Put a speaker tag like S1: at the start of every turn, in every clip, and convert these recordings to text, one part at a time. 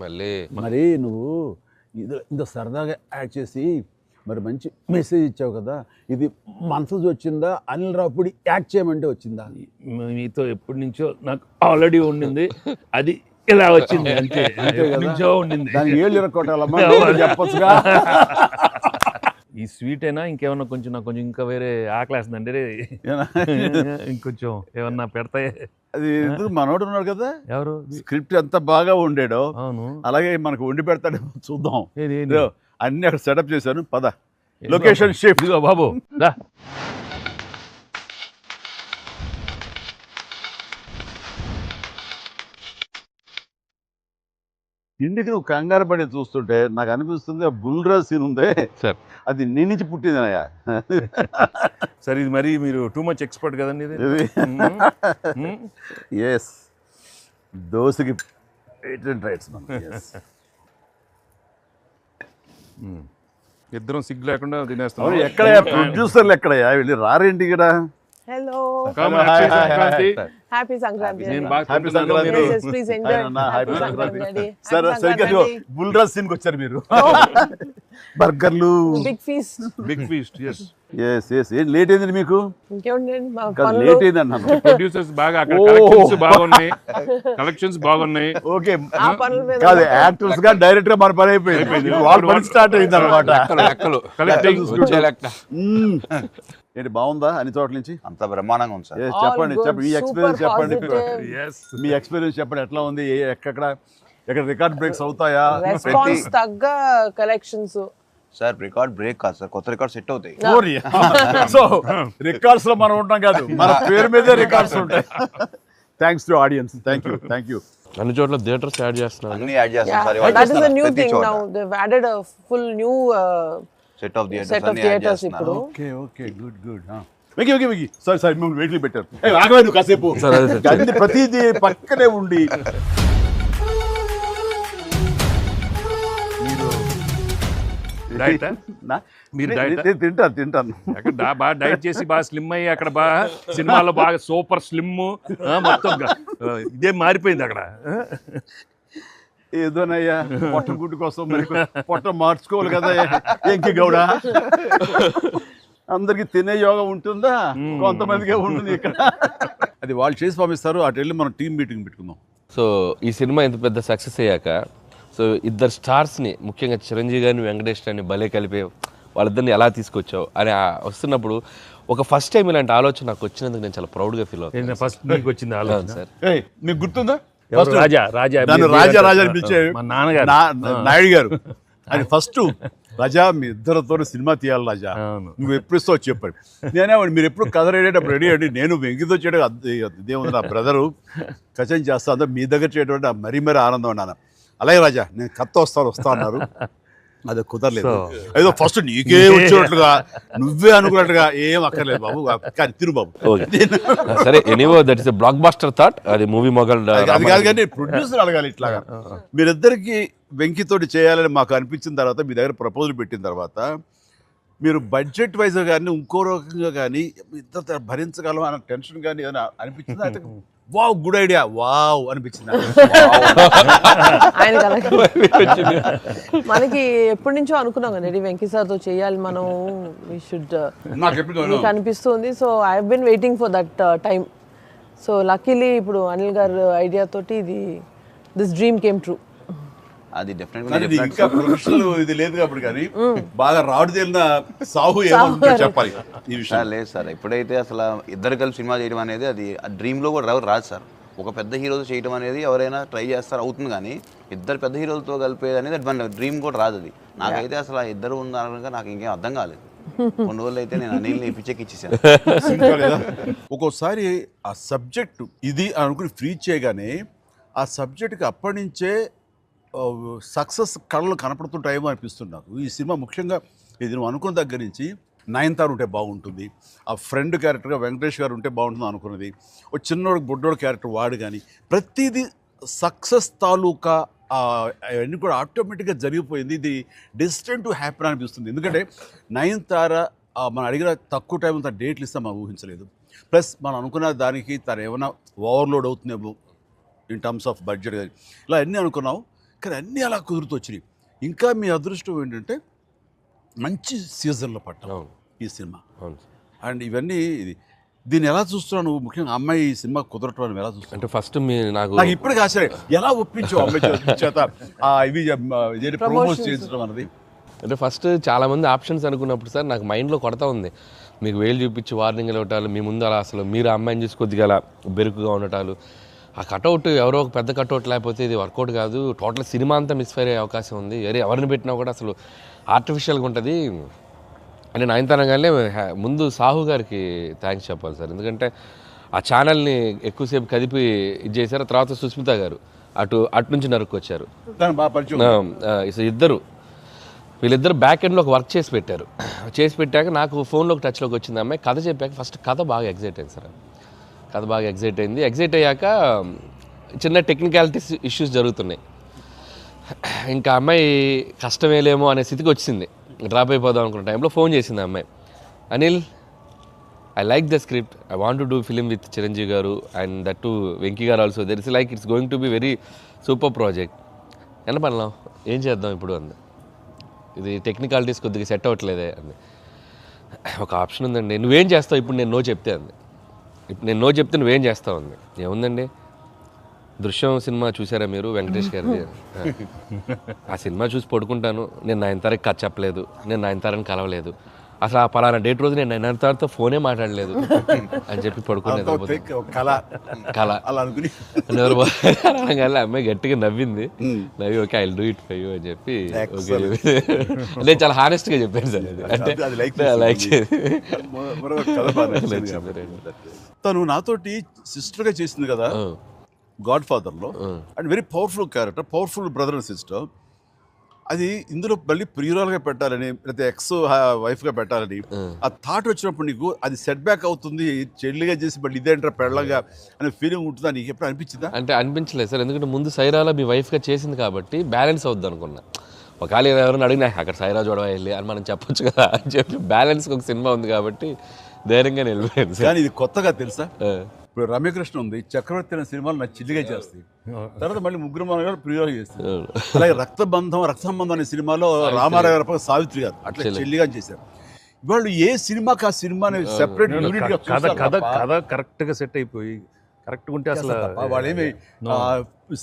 S1: మళ్ళీ
S2: మరి నువ్వు ఇంత సరదాగా యాడ్ చేసి మరి మంచి మెసేజ్ ఇచ్చావు కదా, ఇది మనసు వచ్చిందా అనిల్ రావుపూడి యాక్ట్ చేయమంటే వచ్చిందా?
S3: మీతో ఎప్పటి నుంచో నాకు ఆల్రెడీ ఉండింది, అది ఇలా వచ్చింది అంతే. ఎప్పటి నుంచో ఉండింది.
S2: దానికి ఏళ్ళు ఇరక్కొట్టాలమ్మా చెప్పొచ్చుగా.
S3: ఈ స్వీట్ అయినా ఇంకేమన్నా కొంచెం నాకు కొంచెం ఇంకా వేరే ఆకలేస్తుందండి, ఇంకొంచెం ఏమన్నా పెడతాయి.
S2: అది మనోడు ఉన్నాడు కదా,
S3: ఎవరు
S2: స్క్రిప్ట్ ఎంత బాగా ఉండేడో
S3: అవును
S2: అలాగే మనకు వండి పెడతాడు, చూద్దాం.
S3: ఏది
S2: అన్ని అక్కడ సెటప్ చేశాను, పద లొకేషన్ షిఫ్ట్.
S3: ఇదిగో బాబు దా.
S2: ఇంటికి నువ్వు కంగారు పడి చూస్తుంటే నాకు అనిపిస్తుంది ఆ బుల్రాజ్ సీన్ ఉందే
S1: సార్,
S2: అది నీ నుంచి పుట్టిందనయ్యా.
S3: సరే ఇది మరి మీరు టూ మచ్ ఎక్స్పర్ట్ కదండి ఇది.
S2: ఎస్, దోశకి పేటెంట్ రైట్స్.
S3: ఇద్దరం సిగ్గు లేకుండా తినేస్తాం.
S2: ఎక్కడయ్యా ప్రొడ్యూసర్లు, ఎక్కడయ్యా వెళ్ళి రారేంటి ఇక్కడ?
S4: Hello.
S3: Happy
S4: Sankranthy.
S2: Happy Sankranti.
S4: Yes, yes, please enjoy.
S2: Happy
S4: Happy
S2: Sankranti.
S4: Sankranthy.
S2: సరే సరిగ్గా బుల్రాజ్ సీన్కి వచ్చారు మీరు. బర్గర్లు,
S4: Big feast.
S3: Big feast. Yes
S2: yes yes. ఏం లేట్ అయింది మీకు?
S4: ఇంకేముందండి మా
S2: కాదు,
S4: పనులు.
S2: లేట్ అయింది అన్నాను.
S3: ప్రొడ్యూసర్స్ బాగా అక్కడ కలెక్షన్స్ బాగున్నాయి.
S2: ఓకే,
S4: ఆ పనుల మీద
S2: కాదు యాక్టర్స్ గా డైరెక్ట్ గా మన పని అయిపోయింది, వాళ్ళ పని స్టార్ట్ అయింది అనమాట.
S1: లెక్కలు వచ్చే లెక్క.
S2: ఏంటి బాగుందా అన్ని చోట్ల నుంచి?
S5: అంత బ్రహ్మాండంగా ఉంది సార్.
S2: Yes,
S4: All
S2: చెప్పండి
S4: good,
S2: చెప్పండి, మీ ఎక్స్పీరియన్స్
S4: super
S2: చెప్పండి.
S4: positive.
S2: మీ ఎక్స్పీరియన్స్ చెప్పండి, ఎట్లా ఉంది? ఎక్కడ రికార్డ్ బ్రేక్స్ అవుతాయా?
S4: రెస్పాన్స్ తగ్గ కలెక్షన్స్.
S5: సార్ రికార్డ్ బ్రేక్ కాదు సార్, కొత్త రికార్డ్ సెట్ అవుతాయి.
S2: సో రికార్డ్స్ లో మనం ఉంటాం కాదు, మన పేరు మీదే రికార్డ్స్ ఉంటాయి. Thanks to audience. Thank you.
S1: అన్ని చోట్ల థియేటర్స్ యాడ్ చేస్తున్నారు.
S5: అన్ని యాడ్ చేస్తాం sir.
S4: That is a new thing now. They've added a full new
S5: set of
S4: set of theaters ఇప్పుడు.
S2: Okay good. వెకి సారీ మిమ్మల్ని వెయిట్లు పెట్టారు. ఆగవే నువ్వు కాసేపు. అన్ని ప్రతిదీ పక్కనే ఉండి తింటాను.
S3: అక్కడ బాగా డైట్ చేసి బాగా స్లిమ్ అయ్యి అక్కడ బాగా సినిమాలో బాగా సూపర్ స్లిమ్ మొత్తం ఇదే మారిపోయింది అక్కడ.
S2: ఏదోనయ్యా పొట్ట గుడ్డు కోసం మరి పొట్ట మార్చుకోవాలి కదా ఎంకి గౌడ. అందరికి తినే యోగం ఉంటుందా? కొంతమందికే ఉంటుంది ఇక్కడ. అది వాళ్ళు చేసి పంపిస్తారు, అటు వెళ్ళి మనం టీం మీటింగ్ పెట్టుకుందాం.
S1: సో ఈ సినిమా ఇంత పెద్ద సక్సెస్ అయ్యాక సో ఇద్దరు స్టార్స్ని, ముఖ్యంగా చిరంజీవి గారిని వెంకటేష్ గారిని భలే కలిపి వాళ్ళిద్దరిని ఎలా తీసుకొచ్చావు అని వస్తున్నప్పుడు ఒక ఫస్ట్ టైం ఇలాంటి ఆలోచన నాకు వచ్చినందుకు నేను చాలా ప్రౌడ్గా ఫీల్ అవుతాను.
S3: ఫస్ట్ మీకు వచ్చింది ఆలోచన
S1: సార్.
S2: మీకు గుర్తుందా?
S3: రాజా
S2: రాజా పిలిచే
S3: మా నాన్నగారు
S2: నాయుడు గారు అని ఫస్ట్ రాజా మీ ఇద్దరితో సినిమా తీయాలి రాజా, నువ్వు ఎప్పుడు ఇస్తావు చెప్పండి. నేనే మీరు ఎప్పుడు కథ రెడీ రెడీ అండి, నేను వెంకితో చేయడం ఇదేముంది, నా బ్రదరు కచం చేస్తా అంతా మీ దగ్గర చేయడం మరీ ఆనందం అన్నాను. అలాగే రాజా నేను కథ వస్తా అన్నారు, అది కుదరలేదు. ఏదో ఫస్ట్ నీకే వచ్చినట్లుగా నువ్వే అనుకున్నట్టుగా ఏం అక్కర్లేదు బాబు, కానీ తిరు బాబు.
S1: సరే, anyway that is a blockbuster thought. అది మూవీ మొగల్
S2: అది కాదు, కానీ ప్రొడ్యూసర్ అడగాలి ఇట్లాగా. మీరిద్దరికి వెంకితోటి చేయాలని మాకు అనిపించిన తర్వాత, మీ దగ్గర ప్రపోజల్ పెట్టిన తర్వాత, మీరు బడ్జెట్ వైజ్ కానీ ఇంకో రకంగా కానీ ఇద్దరు భరించగలం అన్న టెన్షన్ కానీ ఏదైనా అనిపించిందా? అంటే వావ్ గుడ్ ఐడియా వావ్ అనిపించింది
S4: మనకి ఎప్పటి నుంచో అనుకున్నాం కదా వెంకీ సార్తో చేయాలి మనం, వీ షుడ్ మీకు అనిపిస్తుంది. So I have been waiting for that time. So luckily ఇప్పుడు అనిల్ గారు ఐడియా తోటి దిస్ డ్రీమ్ కేమ్ ట్రూ.
S5: అది డెఫినెట్గా
S2: ఇంకా ప్రొఫెషనల్ ఇది లేదు కాబట్టి, కానీ బాగా రాడు తేలిన సాహు ఏమో చెప్పాలి ఈ విషయం.
S5: లేదు సార్, ఎప్పుడైతే అసలు ఇద్దరు కలిసి సినిమా చేయడం అనేది అది డ్రీమ్లో కూడా రాదు సార్. ఒక పెద్ద హీరోతో చేయడం అనేది ఎవరైనా ట్రై చేస్తారు, అవుతుంది, కానీ ఇద్దరు పెద్ద హీరోలతో కలిపేది అనేది మన డ్రీమ్ కూడా రాదు. అది నాకైతే అసలు ఇద్దరు ఉన్నారనగా నాకు ఇంకేం అర్థం కాలేదు. కొన్ని రోజులు అయితే నేను అనిల్ని పిచ్చెక్కిచ్చేసాను.
S2: ఒక్కోసారి ఆ సబ్జెక్టు ఇది అనుకుని ఫ్రీ చేయగానే ఆ సబ్జెక్ట్కి అప్పటి నుంచే సక్సెస్ కళలు కనపడుతుంటాయేమో అనిపిస్తుంది నాకు. ఈ సినిమా ముఖ్యంగా ఇది నువ్వు అనుకున్న దగ్గర నుంచి నయనతార ఉంటే బాగుంటుంది, ఆ ఫ్రెండ్ క్యారెక్టర్గా వెంకటేష్ గారు ఉంటే బాగుంటుంది అనుకున్నది, ఒక చిన్నోడు బుడ్డోడు క్యారెక్టర్ వాడు, కానీ ప్రతిదీ సక్సెస్ తాలూకా అవన్నీ కూడా ఆటోమేటిక్గా జరిగిపోయింది. ఇది డెస్టిన్ టు హ్యాపీ అనిపిస్తుంది. ఎందుకంటే నయనతార మనం అడిగిన తక్కువ టైం అంత డేట్లు ఇస్తే మనం ఊహించలేదు. ప్లస్ మనం అనుకున్న దానికి తను ఏమైనా ఓవర్లోడ్ అవుతుందేమో ఇన్ టర్మ్స్ ఆఫ్ బడ్జెట్ కానీ ఇలా అన్నీ అనుకున్నాం. కానీ అన్నీ అలా కుదురుతూ వచ్చినాయి. ఇంకా మీ అదృష్టం ఏంటంటే మంచి సీజన్లో పట్టాం
S1: అవును
S2: ఈ సినిమా.
S1: అవును.
S2: అండ్ ఇవన్నీ దీన్ని ఎలా చూస్తున్నావు నువ్వు? ముఖ్యంగా అమ్మాయి ఈ సినిమా కుదరటం అని ఎలా చూస్తున్నావు?
S1: అంటే ఫస్ట్ నాకు
S2: నాకు ఇప్పటికీ ఆశ్చర్యం, ఎలా ఒప్పించావు అమ్మాయి చేత ఇవి ప్రమోట్ చేయించడం అన్నది.
S1: అంటే ఫస్ట్ చాలామంది ఆప్షన్స్ అనుకున్నప్పుడు సార్ నాకు మైండ్లో కొడతా ఉంది, మీకు వేలు చూపించి వార్నింగ్ ఇవ్వటాలు, మీ ముందు అలా అసలు మీరు అమ్మాయిని చూసి కొద్దిగా అలా బెరుకుగా ఉండటాలు, ఆ కటౌట్ ఎవరో ఒక పెద్ద కటౌట్ లేకపోతే ఇది వర్కౌట్ కాదు, టోటల్ సినిమా అంతా మిస్ఫైర్ అయ్యే అవకాశం ఉంది, ఎవరిని పెట్టినా కూడా అసలు ఆర్టిఫిషియల్గా ఉంటుంది అని నయనతారగానే ముందు సాహు గారికి థ్యాంక్స్ చెప్పాలి సార్. ఎందుకంటే ఆ ఛానల్ని ఎక్కువసేపు కదిపి ఇది చేశారు. తర్వాత సుస్మిత గారు అటు నుంచి నరుక్కొచ్చారు.
S2: దాన్ని బాగా పరిచయం.
S1: వీళ్ళిద్దరు బ్యాక్ ఎండ్లో ఒక వర్క్ చేసి పెట్టారు. చేసి పెట్టాక నాకు ఫోన్లోకి టచ్లోకి వచ్చింది అమ్మాయి. కథ చెప్పాక ఫస్ట్ కథ బాగా ఎగ్జైట్ అయింది సార్. కథ బాగా ఎగ్జైట్ అయింది. ఎగ్జైట్ అయ్యాక చిన్న టెక్నికాలిటీస్ ఇష్యూస్ జరుగుతున్నాయి. ఇంకా అమ్మాయి కష్టమేలేమో అనే స్థితికి వచ్చింది. డ్రాప్ అయిపోదాం అనుకున్న టైంలో ఫోన్ చేసింది అమ్మాయి, Anil I like the script, I want to do film with Chiranjeevi గారు అండ్ దట్ టు వెంకీ గారు also, there is like it's going to be very super project. ఎంత పడలాం, ఏం చేద్దాం ఇప్పుడు అంది. ఇది టెక్నికాలిటీస్ కొద్దిగా సెట్ అవ్వట్లేదే అంది. ఒక ఆప్షన్ ఉందండి, నువ్వేం చేస్తావు ఇప్పుడు నేను నో చెప్తే అంది. ఇప్పుడు నేను నో చెప్తే నువ్వేం చేస్తావు అంది. ఏముందండి, దృశ్యం సినిమా చూసారా మీరు వెంకటేష్ గారిది? ఆ సినిమా చూసి పడుకుంటాను, నేను నయనతారకి కథ చెప్పలేదు, నేను నయనతారని కలవలేదు, అసలు ఆ పలానా డేట్ రోజు నేను నయనతారతో ఫోనే మాట్లాడలేదు అని చెప్పి పడుకునేది. కళ
S2: అలా అనుకుని
S1: అనగానే అమ్మాయి గట్టిగా నవ్వింది. నవ్వి okay I will do it for you అని చెప్పి నేను చాలా హానెస్ట్గా చెప్పాను సార్. అది అంటే లైక్
S2: తను నాతోటి సిస్టర్గా చేసింది కదా గాడ్ ఫాదర్లో, and very powerful character, powerful brother and sister. అది ఇందులో మళ్ళీ ప్రియురాలుగా పెట్టాలని లేకపోతే ఎక్స్ వైఫ్గా పెట్టాలని ఆ థాట్ వచ్చినప్పుడు నీకు అది సెట్ బ్యాక్ అవుతుంది, చెల్లిగా చేసి మళ్ళీ ఇదేంటారా పెళ్ళగా అనే ఫీలింగ్ ఉంటుందా నీకు ఎప్పుడు అనిపించిందా?
S1: అంటే అనిపించలేదు సార్, ఎందుకంటే ముందు సైరాలో మీ వైఫ్గా చేసింది కాబట్టి బ్యాలెన్స్ అవుద్ది అనుకున్నా. ఒకవేళ ఎవరైనా అడిగినా అక్కడ సైరా చూడవా వెళ్ళి అని మనం చెప్పొచ్చు కదా అని చెప్పి బ్యాలెన్స్కి ఒక సినిమా ఉంది కాబట్టి ధైర్యంగా వెళ్ళిపోయాను.
S2: కానీ ఇది కొత్తగా తెలుసా, ఇప్పుడు రమ్యకృష్ణ ఉంది, చక్రవర్తి అనే సినిమాలు నాకు చిల్లిగా చేస్తాయి, తర్వాత మళ్ళీ ముగ్గురు మనగారు ప్రియురాలు చేస్తారు. అలాగే రక్త సంబంధం అనే సినిమాలో రామారావు గారు సావిత్రి గారు అట్లా చెల్లిగా చేశారు. వాళ్ళు ఏ సినిమాకి ఆ సినిమాని సెపరేట్ యూనిట్ గా
S3: కథ కరెక్ట్ గా సెట్ అయిపోయి కరెక్ట్ ఉంటే అసలు
S2: వాళ్ళేమి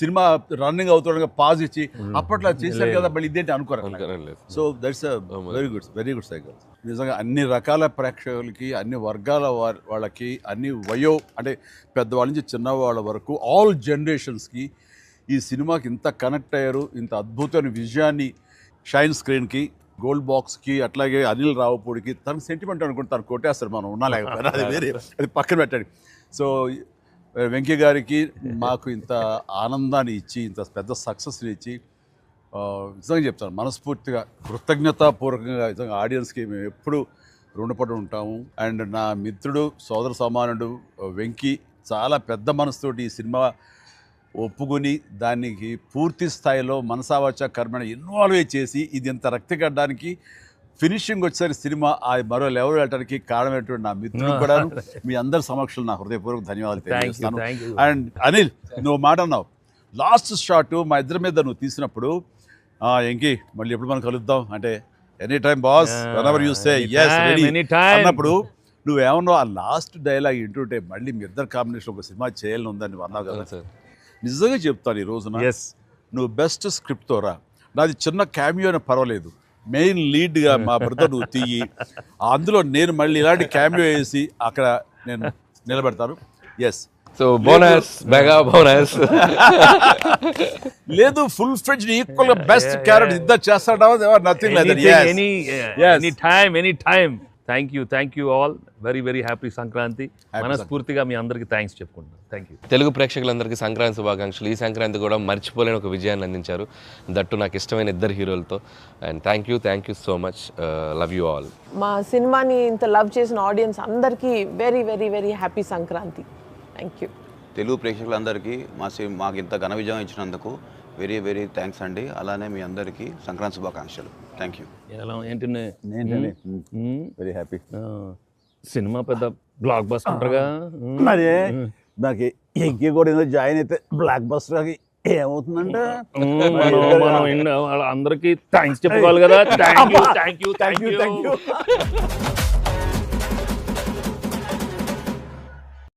S2: సినిమా రన్నింగ్ అవుతుండగా పాజ్ ఇచ్చి అప్పట్లో చేశారు కదా మళ్ళీ ఇదేంటి అనుకోరు. So that's very good cycle. నిజంగా అన్ని రకాల ప్రేక్షకులకి, అన్ని వర్గాల వాళ్ళకి, అన్ని అంటే పెద్దవాళ్ళ నుంచి చిన్నవాళ్ళ వరకు ఆల్ జనరేషన్స్కి ఈ సినిమాకి ఇంత కనెక్ట్ అయ్యారు. ఇంత అద్భుతమైన విజయాన్ని షైన్ స్క్రీన్కి, గోల్డ్ బాక్స్కి, అట్లాగే అనిల్ రావుపూడికి తనకు సెంటిమెంట్ అనుకుంటే తను కొట్టేస్తారు, మనం ఉన్నా లేకపోయినా అది వేరే, అది పక్కన పెట్టండి. సో వెంకీ గారికి మాకు ఇంత ఆనందాన్ని ఇచ్చి, ఇంత పెద్ద సక్సెస్ని ఇచ్చి నిజంగా చెప్తాను మనస్ఫూర్తిగా కృతజ్ఞతాపూర్వకంగా నిజంగా ఆడియన్స్కి మేము ఎప్పుడు రుణపడి ఉంటాము. అండ్ నా మిత్రుడు, సోదర సమానుడు వెంకీ చాలా పెద్ద మనసుతోటి ఈ సినిమా ఒప్పుకొని దానికి పూర్తి స్థాయిలో మనసావాచ కర్మని ఇన్వాల్వ్ చేసి ఇది ఇంత రక్తి కట్టడానికి ఫినిషింగ్ వచ్చేసరి సినిమా ఆ మరో లెవెల్ వెళ్ళడానికి కారణమైనటువంటి నా మిత్రుడు కూడా మీ అందరి సమక్షంలో నా హృదయపూర్వక ధన్యవాదాలు తెలియజేస్తాను. అండ్ అనిల్, నువ్వు మాట అన్నావు లాస్ట్ షాట్ మా ఇద్దరి మీద నువ్వు తీసినప్పుడు, ఎంకి మళ్ళీ ఎప్పుడు మనం కలుద్దాం అంటే any time boss whenever you say yes ready అన్నప్పుడు నువ్వేమన్నావు, ఆ లాస్ట్ డైలాగ్ వింటుంటే మళ్ళీ మీ ఇద్దరు కాంబినేషన్ ఒక సినిమా చేయాలని ఉందని నువ్వు అన్నావు కదా. నిజంగా చెప్తాను ఈ రోజున నువ్వు బెస్ట్ స్క్రిప్ట్తో రా, నాది చిన్న క్యామియో అని పర్వాలేదు, మెయిన్ లీడ్గా మా బ్రదర్ నువ్వు తీయి, అందులో నేను మళ్ళీ ఇలాంటి క్యామియో వేసి అక్కడ నేను నిలబెడతాను. Yes
S1: so bonus mega bonus
S2: లేదు, ఫుల్ ఫ్లెడ్జ్డ్ ఈక్వల్ గా బెస్ట్ క్యారెక్టర్ ఇద్దరు చేస్తాడా, nothing like that.
S3: Any time. Thank you all. Very happy Sankranti. మనస్ఫూర్తిగా మీ అందరికీ థ్యాంక్స్ చెప్పుకుంటున్నాను. Thank you.
S1: తెలుగు ప్రేక్షకులందరికీ సంక్రాంతి శుభాకాంక్షలు. ఈ సంక్రాంతి కూడా మర్చిపోలేని ఒక విజయాన్ని అందించారు, దట్టు నాకు ఇష్టమైన ఇద్దరు హీరోలతో. And thank you so much. Love you all.
S4: మా సినిమాని ఇంత లవ్ చేసిన ఆడియన్స్ అందరికీ very happy Sankranti. Thank you.
S5: Telugu ప్రేక్షకులందరికీ మాకు ఇంత ఘన విజయం ఇచ్చినందుకు వెరీ థ్యాంక్స్ అండి. అలానే మీ అందరికీ సంక్రాంతి శుభాకాంక్షలు. Thank you.
S3: ఎలా ఏంటి
S2: వెరీ హ్యాపీ.
S3: సినిమా పెద్ద బ్లాక్ బస్టర్గా
S2: మరి నాకు ఎంకి కూడా ఏదో జాయిన్ అయితే బ్లాక్ బస్టర్కి ఏమవుతుందంటే
S3: మనం అందరికి థ్యాంక్స్ చెప్పుకోవాలి కదా. Thank you.
S2: Thank you